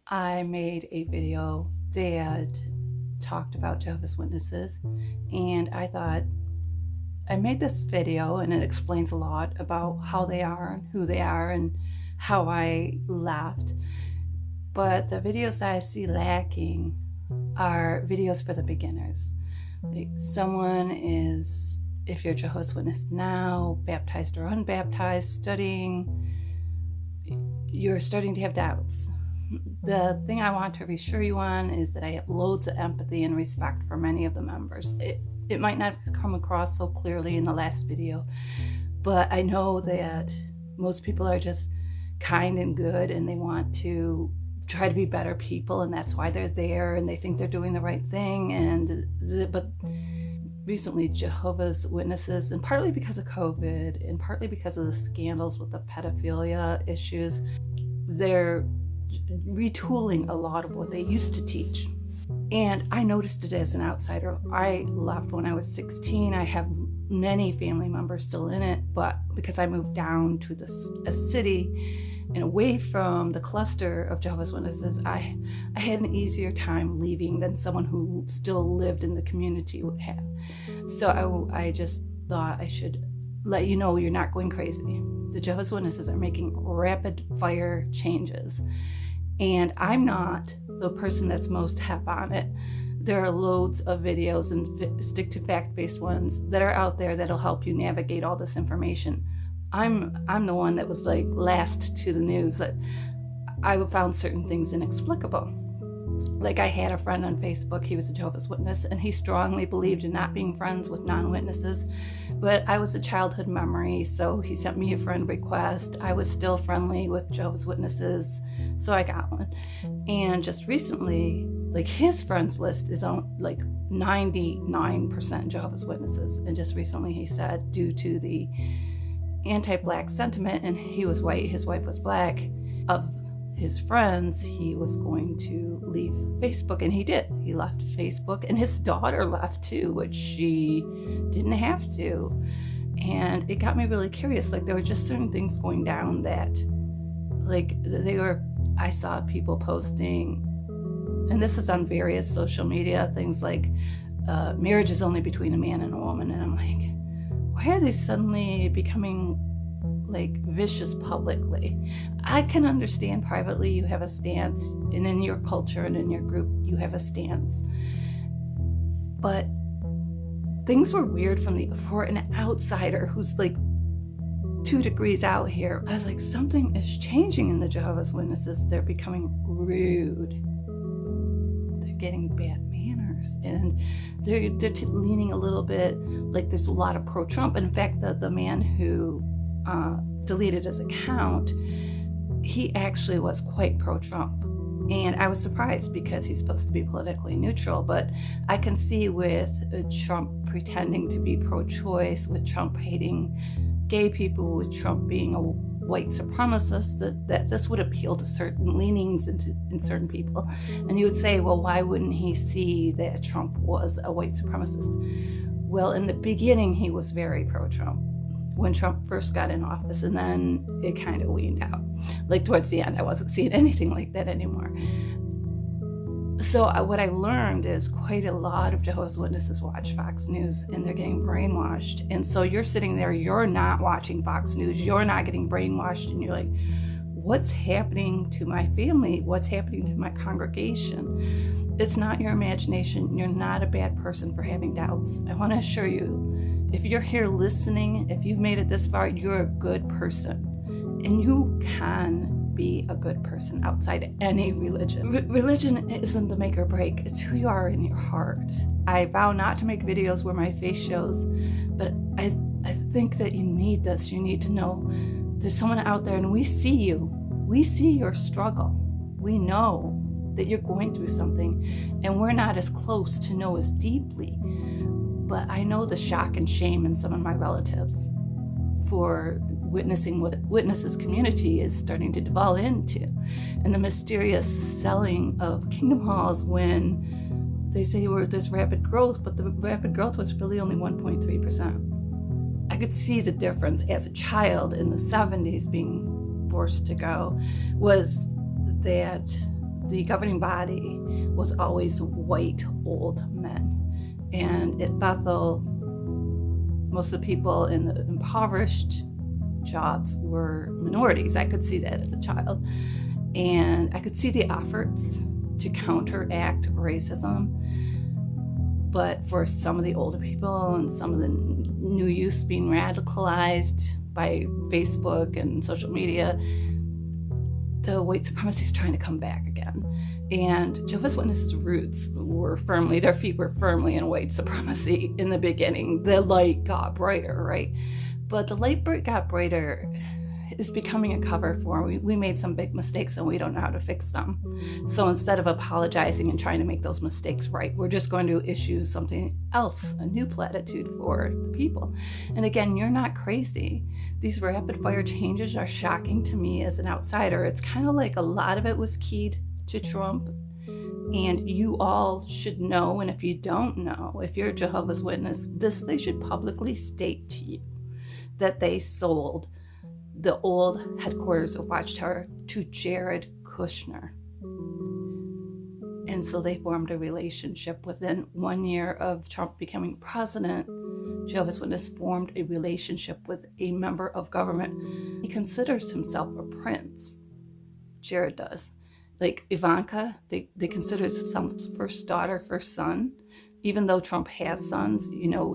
I made a video that talked about Jehovah's Witnesses, and I thought I made this video and it explains a lot about how they are and who they are and how I left. But the videos that I see lacking are videos for the beginners. Like someone is, if you're Jehovah's Witness now, baptized or unbaptized, studying, you're starting to have doubts. The thing I want to reassure you on is that I have loads of empathy and respect for many of the members. It might not have come across so clearly in the last video, but I know that most people are just kind and good and they want to try to be better people, and that's why they're there and they think they're doing the right thing. But recently Jehovah's Witnesses, and partly because of COVID and partly because of the scandals with the pedophilia issues, they're retooling a lot of what they used to teach. And I noticed it as an outsider. I left when I was 16. I have many family members still in it, but because I moved down to a city and away from the cluster of Jehovah's Witnesses, I had an easier time leaving than someone who still lived in the community would have. So I just thought I should let you know you're not going crazy. The Jehovah's Witnesses are making rapid fire changes, and I'm not the person that's most hep on it. There are loads of videos and stick to fact-based ones that are out there that'll help you navigate all this information. I'm the one that was like last to the news. That I found certain things inexplicable. Like I had a friend on Facebook, he was a Jehovah's Witness, and he strongly believed in not being friends with non-witnesses. But I was a childhood memory, so he sent me a friend request. I was still friendly with Jehovah's Witnesses, so I got one. And just recently, like his friends list is on like 99% Jehovah's Witnesses. And just recently he said, due to the anti-black sentiment, and he was white, his wife was black, of his friends, he was going to leave Facebook, and he did. He left Facebook, and his daughter left too, which she didn't have to. And it got me really curious. Like there were just certain things going down that, like I saw people posting, and this is on various social media, things like marriage is only between a man and a woman, and I'm like, why are they suddenly becoming like vicious publicly? I can understand privately you have a stance, and in your culture and in your group you have a stance, but things were weird for an outsider who's like 2 degrees out here. I was like, something is changing in the Jehovah's Witnesses. They're becoming rude, they're getting bad manners, and they're leaning a little bit like there's a lot of pro-Trump. And in fact, the man who deleted his account, he actually was quite pro-Trump, and I was surprised because he's supposed to be politically neutral. But I can see with Trump pretending to be pro-choice, with Trump hating gay people, with Trump being a white supremacist, that this would appeal to certain leanings in certain people. And you would say, well, why wouldn't he see that Trump was a white supremacist? Well, in the beginning he was very pro-Trump when Trump first got in office, and then it kind of weaned out. Like towards the end, I wasn't seeing anything like that anymore. So what I learned is quite a lot of Jehovah's Witnesses watch Fox News, and they're getting brainwashed. And so you're sitting there, you're not watching Fox News, you're not getting brainwashed, and you're like, what's happening to my family? What's happening to my congregation? It's not your imagination. You're not a bad person for having doubts. I want to assure you, if you're here listening, if you've made it this far, you're a good person. And you can be a good person outside any religion. Religion isn't the make or break. It's who you are in your heart. I vow not to make videos where my face shows, but I think that you need this. You need to know there's someone out there, and we see you. We see your struggle. We know that you're going through something, and we're not as close to know as deeply. But I know the shock and shame in some of my relatives for witnessing what Witnesses community is starting to devolve into, and the mysterious selling of kingdom halls when they say there's rapid growth, but the rapid growth was really only 1.3%. I could see the difference as a child in the 70s being forced to go, was that the governing body was always white old men. And at Bethel, most of the people in the impoverished jobs were minorities. I could see that as a child. And I could see the efforts to counteract racism. But for some of the older people and some of the new youth being radicalized by Facebook and social media, the white supremacy is trying to come back again. And Jehovah's Witnesses' roots were firmly, their feet were firmly in white supremacy in the beginning. The light got brighter, right? But the light got brighter is becoming a cover for, we made some big mistakes and we don't know how to fix them. So instead of apologizing and trying to make those mistakes right, we're just going to issue something else, a new platitude for the people. And again, you're not crazy. These rapid fire changes are shocking to me as an outsider. It's kind of like a lot of it was keyed to Trump, and you all should know. And if you don't know, if you're a Jehovah's Witness, they should publicly state to you that they sold the old headquarters of Watchtower to Jared Kushner. And so they formed a relationship. Within 1 year of Trump becoming president, Jehovah's Witness formed a relationship with a member of government. He considers himself a prince. Jared does. Like Ivanka, they consider some first daughter, first son. Even though Trump has sons,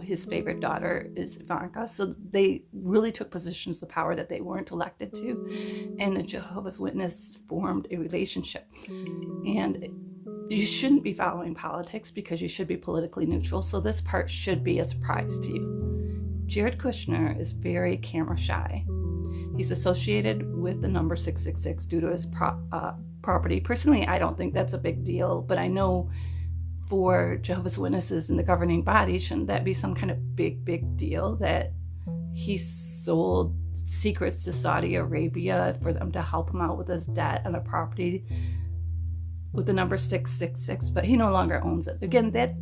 his favorite daughter is Ivanka. So they really took positions of power that they weren't elected to. And the Jehovah's Witness formed a relationship. And you shouldn't be following politics because you should be politically neutral. So this part should be a surprise to you. Jared Kushner is very camera shy. He's associated with the number 666 due to his property. Personally, I don't think that's a big deal, but I know for Jehovah's Witnesses and the governing body, shouldn't that be some kind of big deal that he sold secrets to Saudi Arabia for them to help him out with his debt on a property with the number 666, but he no longer owns it. Again, that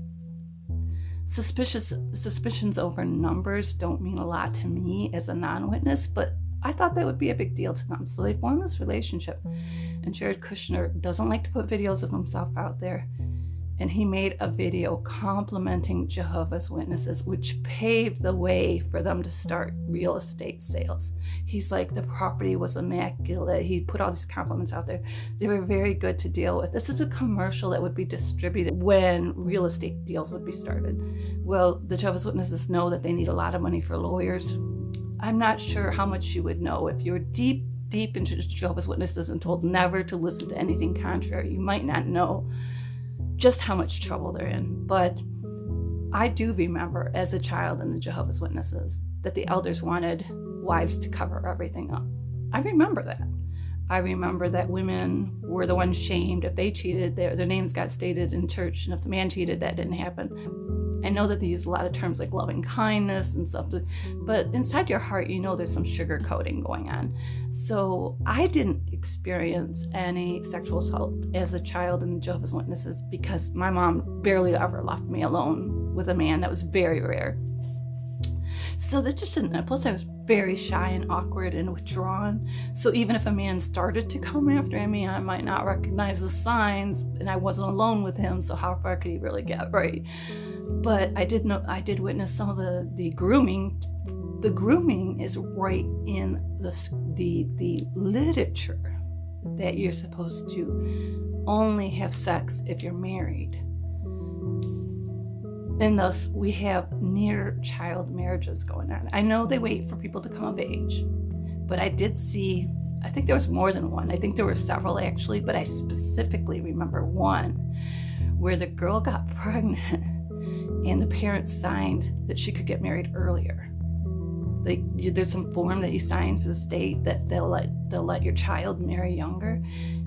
suspicions over numbers don't mean a lot to me as a non-witness, but I thought that would be a big deal to them. So they formed this relationship, and Jared Kushner doesn't like to put videos of himself out there. And he made a video complimenting Jehovah's Witnesses, which paved the way for them to start real estate sales. He's like, the property was immaculate. He put all these compliments out there. They were very good to deal with. This is a commercial that would be distributed when real estate deals would be started. Well, the Jehovah's Witnesses know that they need a lot of money for lawyers. I'm not sure how much you would know. If you're deep into Jehovah's Witnesses and told never to listen to anything contrary, you might not know just how much trouble they're in. But I do remember as a child in the Jehovah's Witnesses that the elders wanted wives to cover everything up. I remember that. I remember that women were the ones shamed. If they cheated, their names got stated in church, and if the man cheated, that didn't happen. I know that they use a lot of terms like loving kindness and stuff, but inside your heart, there's some sugar coating going on. So I didn't experience any sexual assault as a child in the Jehovah's Witnesses because my mom barely ever left me alone with a man. That was very rare. So this just didn't, plus I was very shy and awkward and withdrawn. So even if a man started to come after me, I might not recognize the signs, and I wasn't alone with him, so how far could he really get, right? But I did witness some of the grooming. The grooming is right in the literature that you're supposed to only have sex if you're married. And thus, we have near child marriages going on. I know they wait for people to come of age, but I did see, I think there was more than one. I think there were several actually, but I specifically remember one where the girl got pregnant and the parents signed that she could get married earlier. There's some form that you sign for the state that they'll let your child marry younger.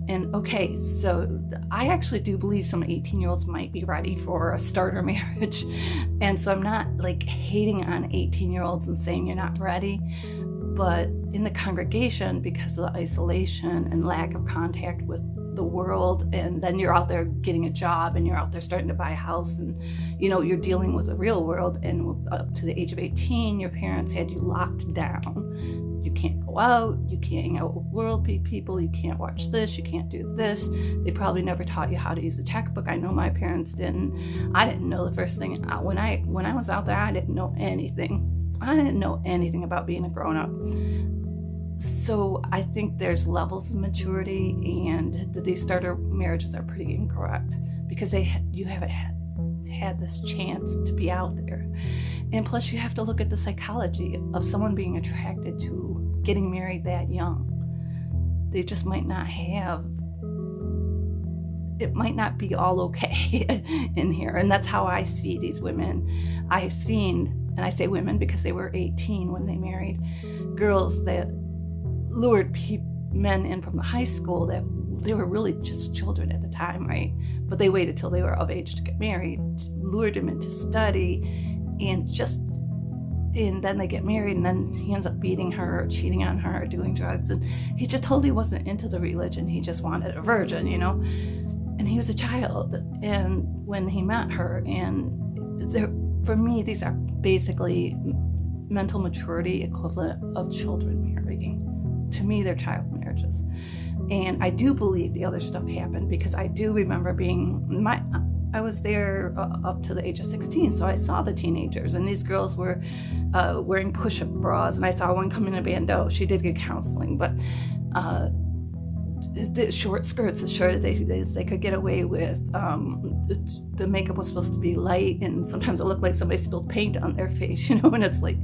And okay, so I actually do believe some 18-year-olds might be ready for a starter marriage. And so I'm not like hating on 18-year-olds and saying you're not ready. But in the congregation, because of the isolation and lack of contact with the world, and then you're out there getting a job and you're out there starting to buy a house, and you're dealing with the real world, and up to the age of 18 your parents had you locked down You can't go out, you can't hang out with worldly people, you can't watch this, you can't do this. They probably never taught you how to use a checkbook. I know my parents didn't. I didn't know the first thing. When I was out there, I didn't know anything. I didn't know anything about being a grown-up. So I think there's levels of maturity, and that these starter marriages are pretty incorrect, because you haven't had this chance to be out there. And plus, you have to look at the psychology of someone being attracted to getting married that young. They just might not have, it might not be all okay in here. And that's how I see these women. I've seen, and I say women because they were 18 when they married, girls that lured men in from the high school that they were really just children at the time, right? But they waited till they were of age to get married, lured them into study, and then they get married, and then he ends up beating her, cheating on her, doing drugs, and he just totally wasn't into the religion. He just wanted a virgin, and he was a child. And when he met her, and for me, these are basically mental maturity equivalent of children marrying. To me, they're child marriages. And I do believe the other stuff happened, because I do remember I was there up to the age of 16, so I saw the teenagers, and these girls were wearing push-up bras, and I saw one come in a bandeau. She did get counseling, but the short skirts, as short as they could get away with. The makeup was supposed to be light, and sometimes it looked like somebody spilled paint on their face, and it's like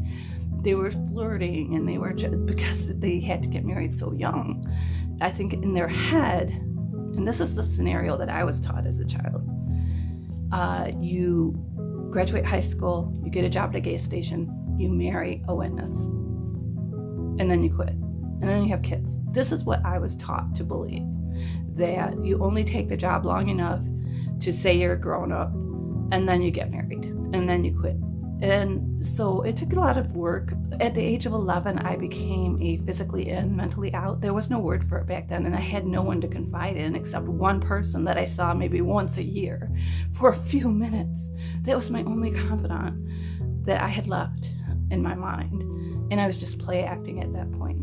they were flirting, and they were because they had to get married so young. I think in their head, and this is the scenario that I was taught as a child, you graduate high school, you get a job at a gas station, you marry a witness, and then you quit, and then you have kids. This is what I was taught to believe, that you only take the job long enough to say you're a grown-up, and then you get married, and then you quit. And so it took a lot of work. At the age of 11, I became a physically in, mentally out. There was no word for it back then, and I had no one to confide in except one person that I saw maybe once a year for a few minutes. That was my only confidant that I had left in my mind, and I was just play acting at that point.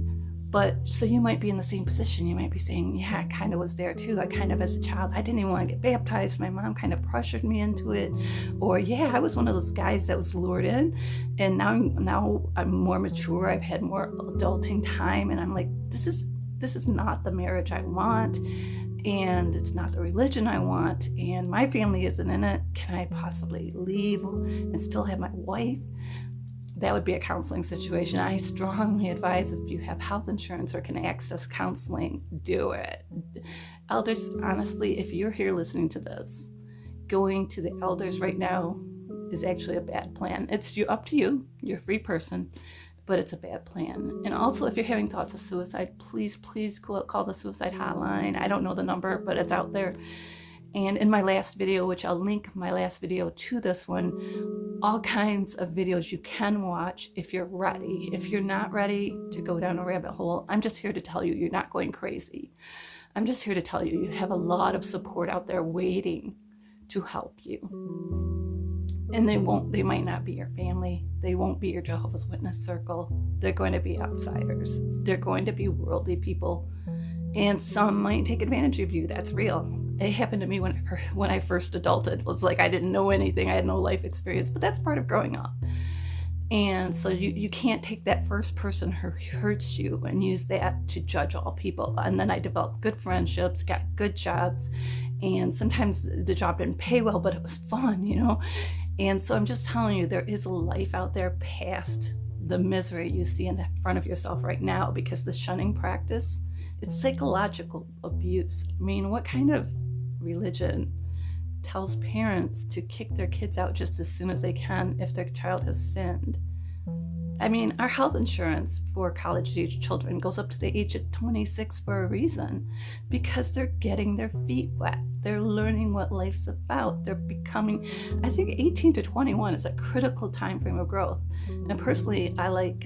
But so you might be in the same position. You might be saying, yeah, I kind of was there too. I kind of, as a child, I didn't even want to get baptized. My mom kind of pressured me into it. Or yeah, I was one of those guys that was lured in. And now I'm more mature. I've had more adulting time. And I'm like, this is not the marriage I want. And it's not the religion I want. And my family isn't in it. Can I possibly leave and still have my wife? That would be a counseling situation. I strongly advise, if you have health insurance or can access counseling, do it. Elders, honestly, if you're here listening to this, going to the elders right now is actually a bad plan. It's up to you. You're a free person, but it's a bad plan. And also, if you're having thoughts of suicide, please call the suicide hotline. I don't know the number, but it's out there. And in my last video, which I'll link my last video to this one, all kinds of videos you can watch if you're ready. If you're not ready to go down a rabbit hole, I'm just here to tell you you're not going crazy. I'm just here to tell you have a lot of support out there waiting to help you. And they might not be your family. They won't be your Jehovah's Witness circle. They're going to be outsiders. They're going to be worldly people. And some might take advantage of you. That's real. It happened to me when I first adulted. It was like I didn't know anything. I had no life experience, but that's part of growing up. And so you can't take that first person who hurts you and use that to judge all people. And then I developed good friendships, got good jobs, and sometimes the job didn't pay well, but it was fun, And so I'm just telling you, there is a life out there past the misery you see in front of yourself right now, because the shunning practice, it's psychological abuse. I mean, what kind of religion tells parents to kick their kids out just as soon as they can if their child has sinned? I mean, our health insurance for college-age children goes up to the age of 26 for a reason, because they're getting their feet wet. They're learning what life's about. They're becoming, I think 18 to 21 is a critical time frame of growth. And personally, I like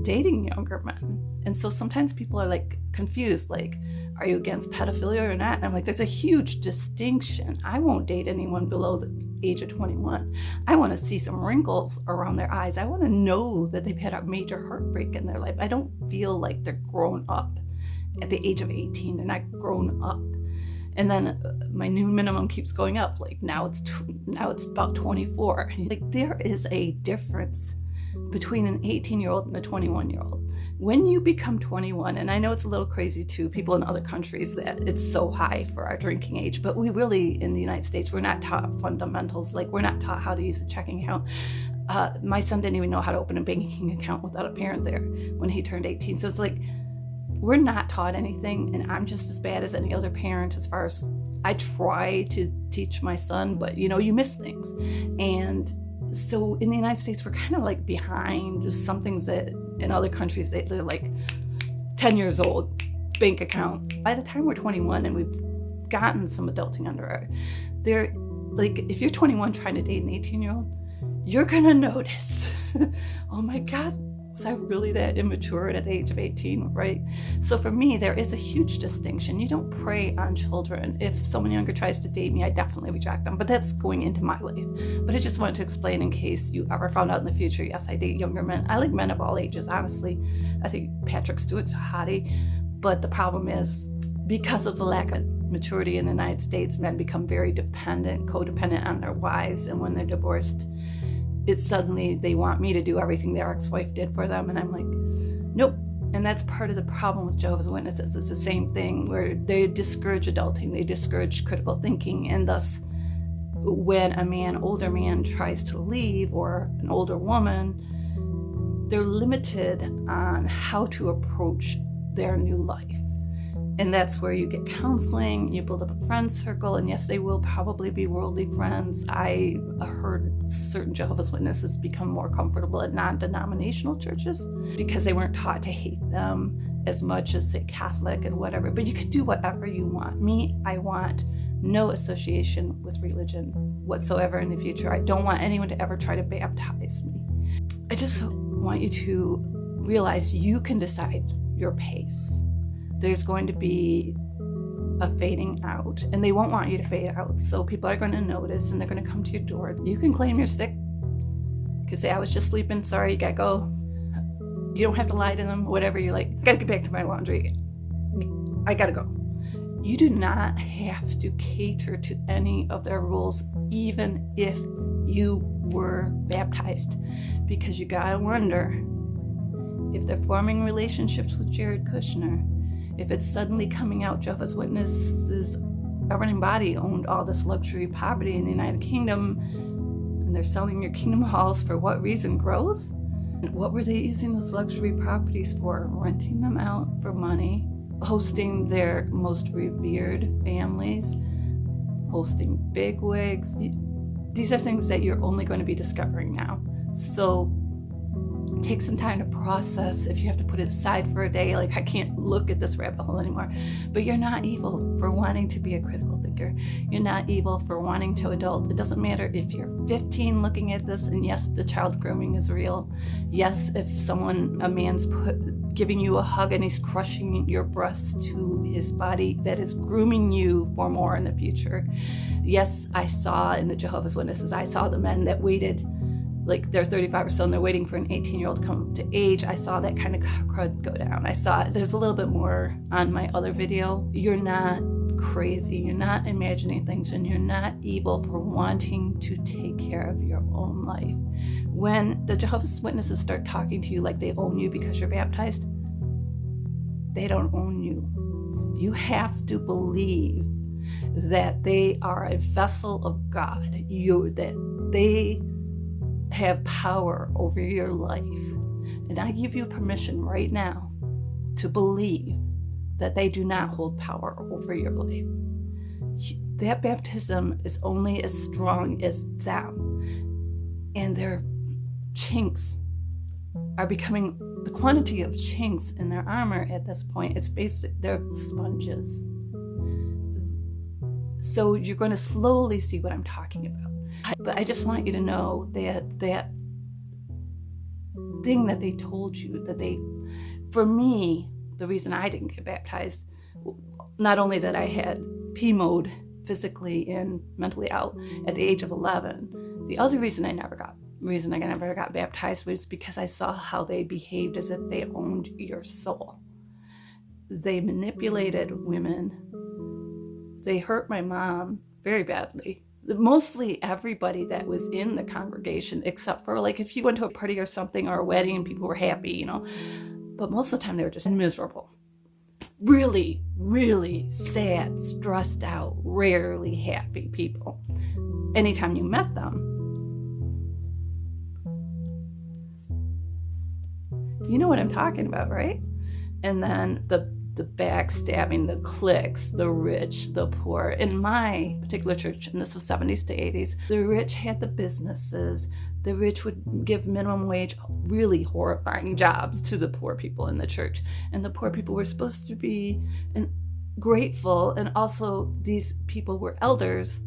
dating younger men. And so sometimes people are like confused, like, Are you against pedophilia or not? And I'm like, there's a huge distinction. I won't date anyone below the age of 21. I want to see some wrinkles around their eyes. I want to know that they've had a major heartbreak in their life. I don't feel like they're grown up at the age of 18. They're not grown up. And then my new minimum keeps going up. Like now it's about 24. Like there is a difference between an 18-year-old and a 21-year-old. When you become 21, and I know it's a little crazy to people in other countries that it's so high for our drinking age, but we really, in the United States, we're not taught fundamentals. Like we're not taught how to use a checking account. My son didn't even know how to open a banking account without a parent there when he turned 18. So it's like, we're not taught anything, and I'm just as bad as any other parent as far as I try to teach my son, but you miss things. And so in the United States, we're kind of like behind just some things that in other countries they're like 10 years old, bank account. By the time we're 21 and we've gotten some adulting under our, they're like, if you're 21 trying to date an 18-year-old, you're gonna notice, oh my God, was I really that immature at the age of 18, right? So for me, there is a huge distinction. You don't prey on children. If someone younger tries to date me, I definitely reject them, but that's going into my life. But I just wanted to explain in case you ever found out in the future, yes, I date younger men. I like men of all ages, honestly. I think Patrick Stewart's a hottie, but the problem is because of the lack of maturity in the United States, men become very dependent, codependent on their wives, and when they're divorced, it's suddenly they want me to do everything their ex-wife did for them, and I'm like, nope. And that's part of the problem with Jehovah's Witnesses. It's the same thing where they discourage adulting, they discourage critical thinking, and thus when older man tries to leave, or an older woman, they're limited on how to approach their new life. And that's where you get counseling, you build up a friend circle, and yes, they will probably be worldly friends. I heard certain Jehovah's Witnesses become more comfortable at non-denominational churches because they weren't taught to hate them as much as, say, Catholic and whatever. But you can do whatever you want. Me, I want no association with religion whatsoever in the future. I don't want anyone to ever try to baptize me. I just want you to realize you can decide your pace. There's going to be a fading out, and they won't want you to fade out. So people are going to notice, and they're going to come to your door. You can claim you're sick. You can say, I was just sleeping. Sorry, you got to go. You don't have to lie to them. Whatever. You're like, I got to get back to my laundry. I got to go. You do not have to cater to any of their rules, even if you were baptized, because you got to wonder if they're forming relationships with Jared Kushner. If it's suddenly coming out Jehovah's Witnesses governing body owned all this luxury property in the United Kingdom, and they're selling your kingdom halls for what reason? Growth? And what were they using those luxury properties for? Renting them out for money, hosting their most revered families, hosting bigwigs. These are things that you're only going to be discovering now. So take some time to process. If you have to put it aside for a day, like, I can't look at this rabbit hole anymore. But you're not evil for wanting to be a critical thinker. You're not evil for wanting to adult. It doesn't matter if you're 15 looking at this, and yes, the child grooming is real. Yes, if a man's giving you a hug and he's crushing your breast to his body, that is grooming you for more in the future. Yes, I saw in the Jehovah's Witnesses, I saw the men that waited, like they're 35 or so, and they're waiting for an 18-year-old to come to age. I saw that kind of crud go down. I saw there's a little bit more on my other video. You're not crazy. You're not imagining things, and you're not evil for wanting to take care of your own life. When the Jehovah's Witnesses start talking to you like they own you because you're baptized, they don't own you. You have to believe that they are a vessel of God. That they have power over your life. And I give you permission right now to believe that they do not hold power over your life. That baptism is only as strong as them. And their chinks are becoming, the quantity of chinks in their armor at this point, it's basic, they're sponges. So you're going to slowly see what I'm talking about. But I just want you to know that that thing that they told you, for me, the reason I didn't get baptized, not only that I had P-mode physically and mentally out at the age of 11, the other reason I never got baptized was because I saw how they behaved as if they owned your soul. They manipulated women. They hurt my mom very badly. Mostly everybody that was in the congregation, except for like if you went to a party or something or a wedding and people were happy, but most of the time they were just miserable. Really, really sad, stressed out, rarely happy people. Anytime you met them. You know what I'm talking about, right? And then the backstabbing, the cliques, the rich, the poor. In my particular church, and this was 70s to 80s, the rich had the businesses. The rich would give minimum wage, really horrifying jobs to the poor people in the church. And the poor people were supposed to be grateful. And also these people were elders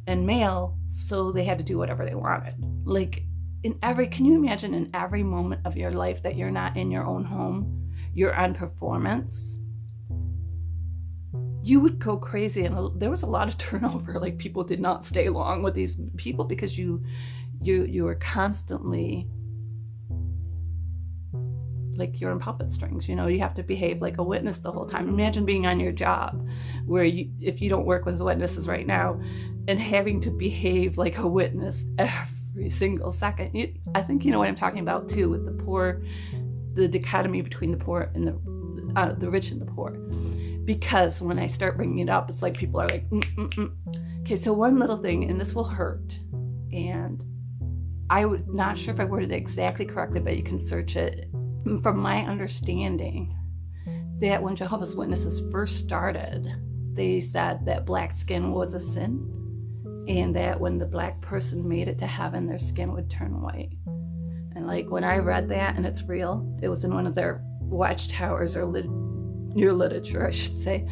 and male, so they had to do whatever they wanted. Like can you imagine in every moment of your life that you're not in your own home, you're on performance? You would go crazy, and there was a lot of turnover. Like people did not stay long with these people because you were constantly like you're on puppet strings. You have to behave like a witness the whole time. Imagine being on your job where if you don't work with witnesses right now and having to behave like a witness every single second. I think you know what I'm talking about too, with the poor, the dichotomy between the poor and the rich and the poor. Because when I start bringing it up, it's like people are like, Okay, so one little thing, and this will hurt, and I'm not sure if I worded it exactly correctly, but you can search it. From my understanding, that when Jehovah's Witnesses first started, they said that black skin was a sin, and that when the black person made it to heaven, their skin would turn white. And like when I read that, and it's real, it was in one of their watchtowers or your literature, I should say.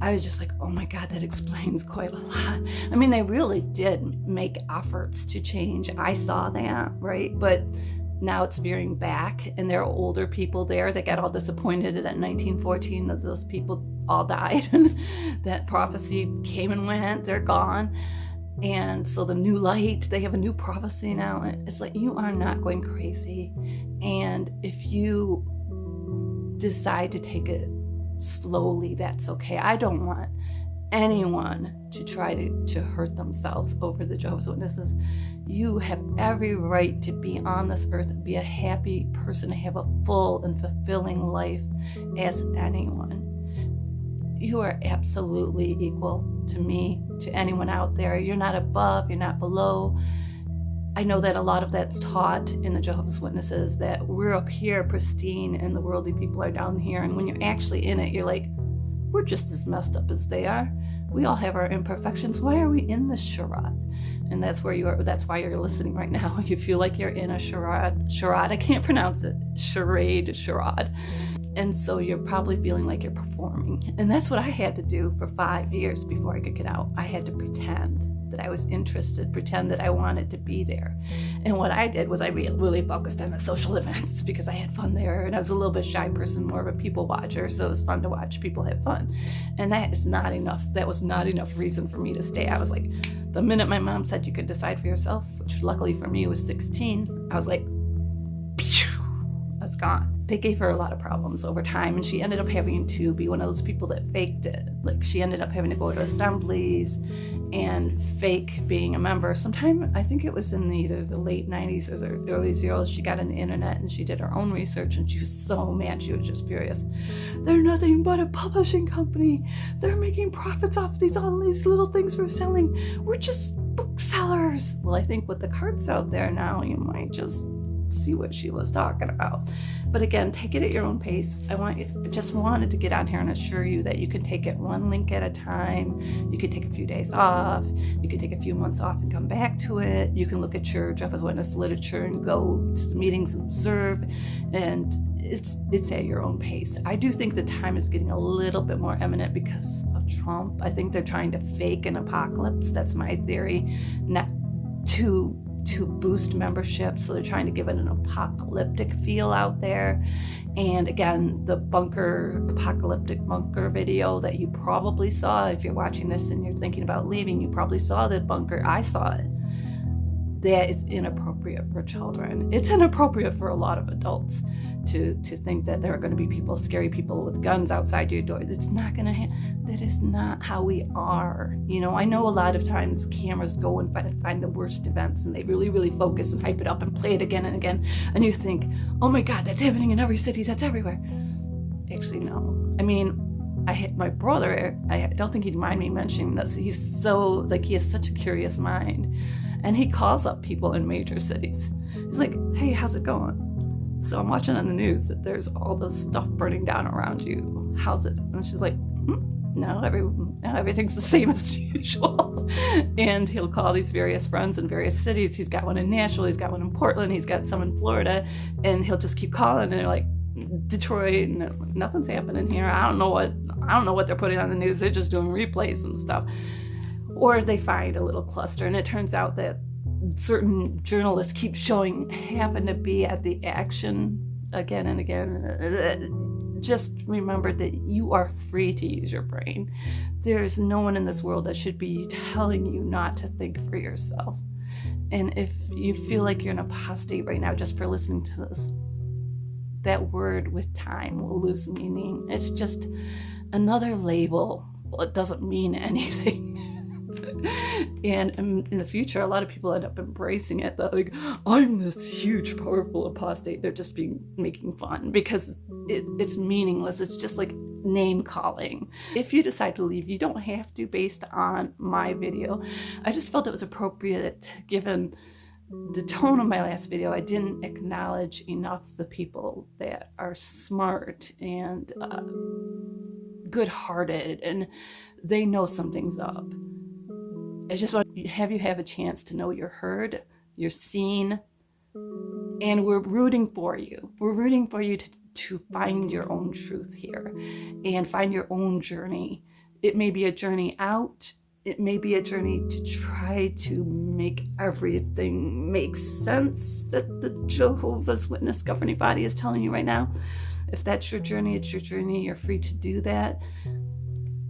I was just like, oh my God, that explains quite a lot. I mean, they really did make efforts to change. I saw that, right? But now it's veering back, and there are older people there that got all disappointed that in 1914 that those people all died, and that prophecy came and went, they're gone. And so the new light, they have a new prophecy now. It's like, you are not going crazy. And if you decide to take it slowly, that's okay. I don't want anyone to try to hurt themselves over the Jehovah's Witnesses. You have every right to be on this earth and be a happy person, to have a full and fulfilling life as anyone. You are absolutely equal to me, to anyone out there. You're not above, you're not below. I know that a lot of that's taught in the Jehovah's Witnesses, that we're up here pristine and the worldly people are down here. And when you're actually in it, you're like, we're just as messed up as they are. We all have our imperfections. Why are we in this charade? And that's why you're listening right now. You feel like you're in a charade. I can't pronounce it. Charade. And so you're probably feeling like you're performing. And that's what I had to do for 5 years before I could get out. I had to pretend that I was interested, pretend that I wanted to be there. And what I did was I really focused on the social events because I had fun there, and I was a little bit shy person, more of a people watcher, so it was fun to watch people have fun. And that is not enough. That was not enough reason for me to stay. I was like, the minute my mom said you could decide for yourself, which luckily for me was 16, I was like, I was gone. They gave her a lot of problems over time, and she ended up having to be one of those people that faked it. Like, she ended up having to go to assemblies and fake being a member. Sometime, I think it was in either the late 90s or the early zeros, she got on the internet and she did her own research, and she was so mad. She was just furious. They're nothing but a publishing company. They're making profits off all these little things we're selling. We're just booksellers. Well, I think with the carts out there now, you might just see what she was talking about. But again, take it at your own pace. I just wanted to get on here and assure you that you can take it one link at a time. You can take a few days off. You can take a few months off and come back to it. You can look at your Jehovah's Witness literature and go to the meetings and observe. And it's at your own pace. I do think the time is getting a little bit more eminent because of Trump. I think they're trying to fake an apocalypse. That's my theory. Not to to boost membership. So they're trying to give it an apocalyptic feel out there. And again, the apocalyptic bunker video that you probably saw, if you're watching this and you're thinking about leaving, you probably saw the bunker. I saw it. That is inappropriate for children. It's inappropriate for a lot of adults to think that there are going to be people, scary people with guns outside your door. It's not going to that is not how we are. You know, I know a lot of times cameras go and find the worst events, and they really, really focus and hype it up and play it again and again. And you think, oh my God, that's happening in every city. That's everywhere. Actually, no. I mean, my brother, I don't think he'd mind me mentioning this. He's so, he has such a curious mind. And he calls up people in major cities. He's like, hey, how's it going? So I'm watching on the news that there's all this stuff burning down around you. How's it? And she's like, no, everything's the same as usual. And he'll call these various friends in various cities. He's got one in Nashville, he's got one in Portland, he's got some in Florida, and he'll just keep calling, and they're like, Detroit, nothing's happening here. I don't know what they're putting on the news. They're just doing replays and stuff. Or they find a little cluster, and it turns out that certain journalists keep showing happen to be at the action again and again. Just remember that you are free to use your brain. There's no one in this world that should be telling you not to think for yourself. And if you feel like you're an apostate right now just for listening to this, that word with time will lose meaning. It's just another label. Well, it doesn't mean anything. And in the future, a lot of people end up embracing it. They're like, I'm this huge, powerful apostate. They're just making fun because it's meaningless. It's just like name calling. If you decide to leave, you don't have to based on my video. I just felt it was appropriate given the tone of my last video. I didn't acknowledge enough the people that are smart and good-hearted, and they know something's up. I just want to have you have a chance to know you're heard, you're seen, and we're rooting for you. We're rooting for you to find your own truth here and find your own journey. It may be a journey out. It may be a journey to try to make everything make sense that the Jehovah's Witness governing body is telling you right now. If that's your journey, it's your journey. You're free to do that.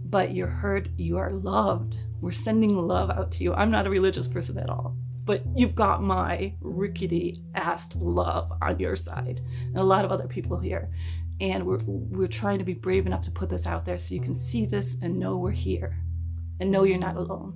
But you're heard, you are loved. We're sending love out to you. I'm not a religious person at all, but you've got my rickety-assed love on your side, and a lot of other people here. And we're trying to be brave enough to put this out there so you can see this and know we're here, and know you're not alone.